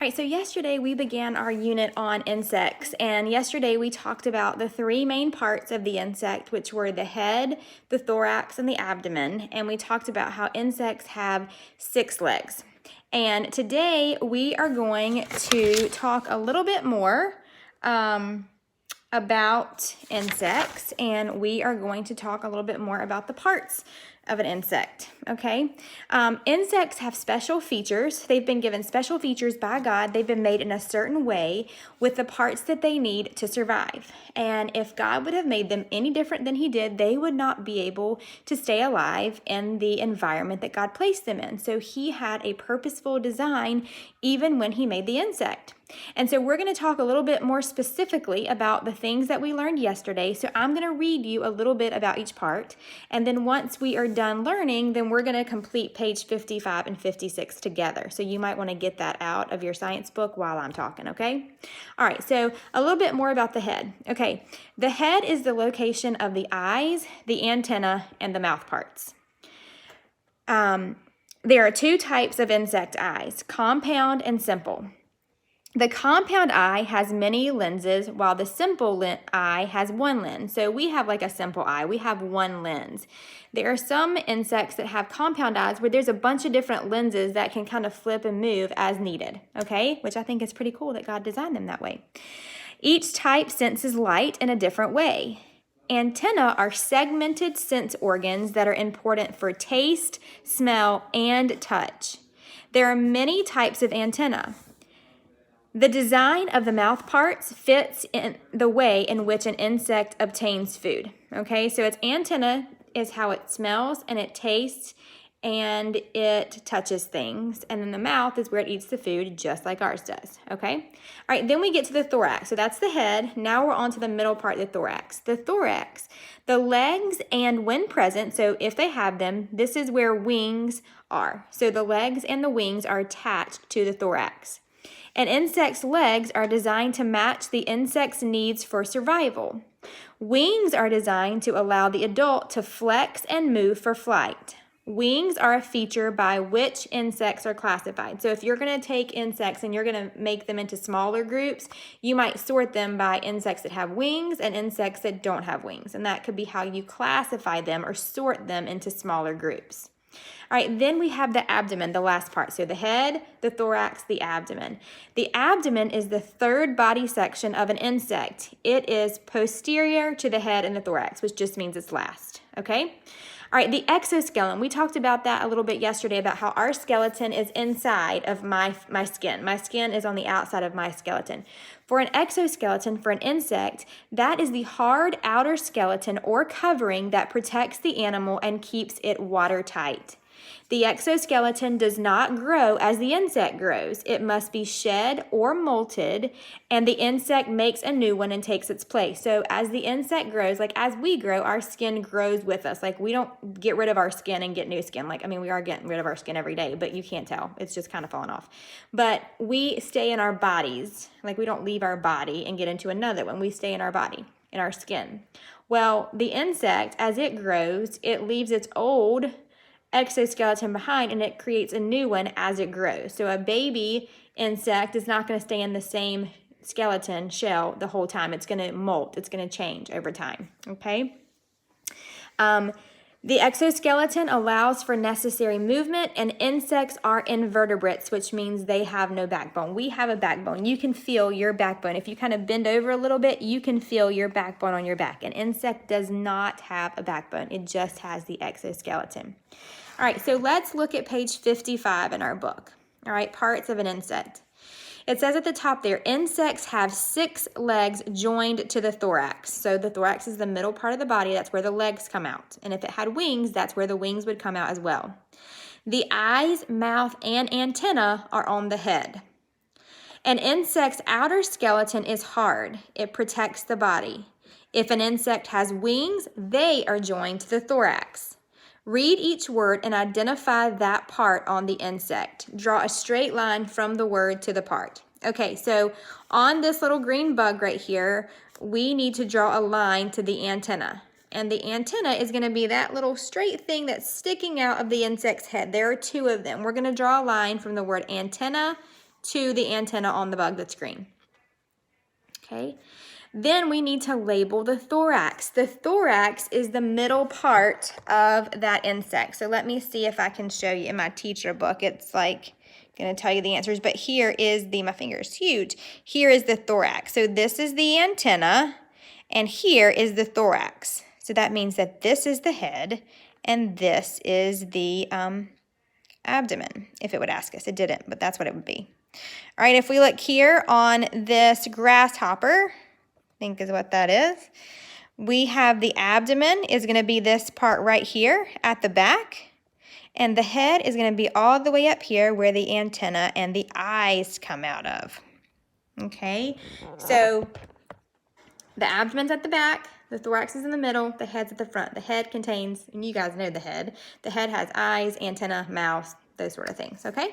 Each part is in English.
All right, so yesterday we began our unit on insects, and yesterday we talked about the three main parts of the insect, which were the head, the thorax, and the abdomen, and we talked about how insects have 6 legs. And today we are going to talk a little bit more about insects, and we are going to talk a little bit more about the parts of an insect, okay? Insects have special features. They've been given special features by God. They've been made in a certain way with the parts that they need to survive. And if God would have made them any different than He did, they would not be able to stay alive in the environment that God placed them in. So He had a purposeful design even when He made the insect. And so we're going to talk a little bit more specifically about the things that we learned yesterday. So I'm going to read you a little bit about each part. And then once we are done learning, then we're going to complete page 55 and 56 together. So you might want to get that out of your science book while I'm talking, okay? All right, so a little bit more about the head. Okay, the head is the location of the eyes, the antenna, and the mouth parts. There are 2 types of insect eyes, compound and simple. The compound eye has many lenses, while the simple eye has 1 lens. So we have like a simple eye. We have 1 lens. There are some insects that have compound eyes where there's a bunch of different lenses that can kind of flip and move as needed, okay? Which I think is pretty cool that God designed them that way. Each type senses light in a different way. Antennae are segmented sense organs that are important for taste, smell, and touch. There are many types of antennae. The design of the mouth parts fits in the way in which an insect obtains food. Okay, so its antenna is how it smells and it tastes and it touches things. And then the mouth is where it eats the food, just like ours does. Okay, all right, then we get to the thorax. So that's the head. Now we're on to the middle part of the thorax. The thorax, the legs, and when present, so if they have them, this is where wings are. So the legs and the wings are attached to the thorax. An insect's legs are designed to match the insect's needs for survival. Wings are designed to allow the adult to flex and move for flight. Wings are a feature by which insects are classified. So if you're going to take insects and you're going to make them into smaller groups, you might sort them by insects that have wings and insects that don't have wings. And that could be how you classify them or sort them into smaller groups. All right, then we have the abdomen, the last part. So the head, the thorax, the abdomen. The abdomen is the 3rd body section of an insect. It is posterior to the head and the thorax, which just means it's last, okay? All right, the exoskeleton. We talked about that a little bit yesterday about how our skeleton is inside of my skin. My skin is on the outside of my skeleton. For an exoskeleton, for an insect, that is the hard outer skeleton or covering that protects the animal and keeps it watertight. The exoskeleton does not grow as the insect grows. It must be shed or molted, and the insect makes a new one and takes its place. So as the insect grows, like as we grow, our skin grows with us. Like we don't get rid of our skin and get new skin. We are getting rid of our skin every day, but you can't tell. It's just kind of falling off. But we stay in our bodies. Like we don't leave our body and get into another one. We stay in our body, in our skin. Well, the insect, as it grows, it leaves its old exoskeleton behind and it creates a new one as it grows. So a baby insect is not going to stay in the same skeleton shell the whole time. It's going to molt. It's going to change over time. Okay. The exoskeleton allows for necessary movement, and insects are invertebrates, which means they have no backbone. We have a backbone. You can feel your backbone. If you kind of bend over a little bit, you can feel your backbone on your back. An insect does not have a backbone. It just has the exoskeleton. All right, so let's look at page 55 in our book. All right, parts of an insect. It says at the top there, insects have 6 legs joined to the thorax. So the thorax is the middle part of the body. That's where the legs come out. And if it had wings, that's where the wings would come out as well. The eyes, mouth, and antenna are on the head. An insect's outer skeleton is hard. It protects the body. If an insect has wings, they are joined to the thorax. Read each word and identify that part on the insect. Draw a straight line from the word to the part. Okay, so on this little green bug right here, we need to draw a line to the antenna. And the antenna is going to be that little straight thing that's sticking out of the insect's head. There are 2 of them. We're going to draw a line from the word antenna to the antenna on the bug that's green. Okay, then we need to label the thorax. The thorax is the middle part of that insect. So let me see if I can show you in my teacher book. It's like going to tell you the answers, but here is my finger is huge. Here is the thorax. So this is the antenna, and here is the thorax. So that means that this is the head, and this is the abdomen, if it would ask us. It didn't, but that's what it would be. All right, if we look here on this grasshopper, I think is what that is, we have the abdomen is going to be this part right here at the back, and the head is going to be all the way up here where the antenna and the eyes come out of. Okay, so the abdomen's at the back, the thorax is in the middle, the head's at the front. The head contains, and you guys know the head has eyes, antenna, mouth, those sort of things, okay? All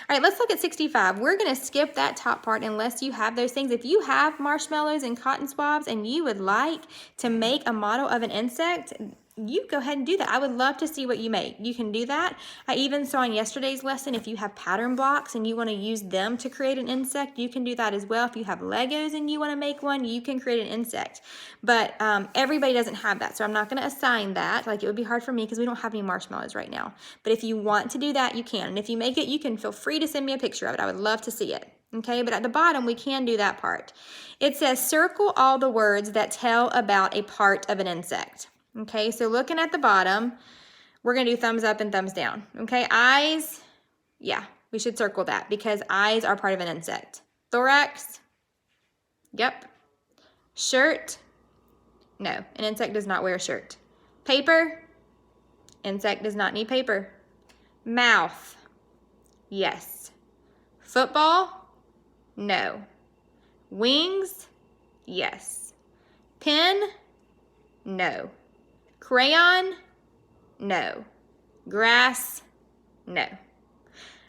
right, let's look at 65. We're going to skip that top part unless you have those things. If you have marshmallows and cotton swabs and you would like to make a model of an insect, you go ahead and do that. I would love to see what you make. You can do that. I even saw in yesterday's lesson, if you have pattern blocks and you want to use them to create an insect, you can do that as well. If you have Legos and you want to make one, you can create an insect. But everybody doesn't have that, so I'm not going to assign that. Like, it would be hard for me because we don't have any marshmallows right now. But if you want to do that, you can. And if you make it, you can feel free to send me a picture of it. I would love to see it. Okay, but at the bottom, we can do that part. It says, circle all the words that tell about a part of an insect. Okay, so looking at the bottom, we're going to do thumbs up and thumbs down. Okay, eyes, yeah, we should circle that because eyes are part of an insect. Thorax, yep. Shirt, no, an insect does not wear a shirt. Paper, insect does not need paper. Mouth, yes. Football, no. Wings, yes. Pen, no. Crayon, no. Grass, no.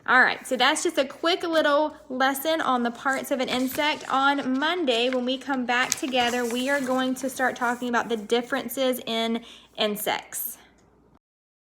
All right, so that's just a quick little lesson on the parts of an insect. On Monday, when we come back together, we are going to start talking about the differences in insects.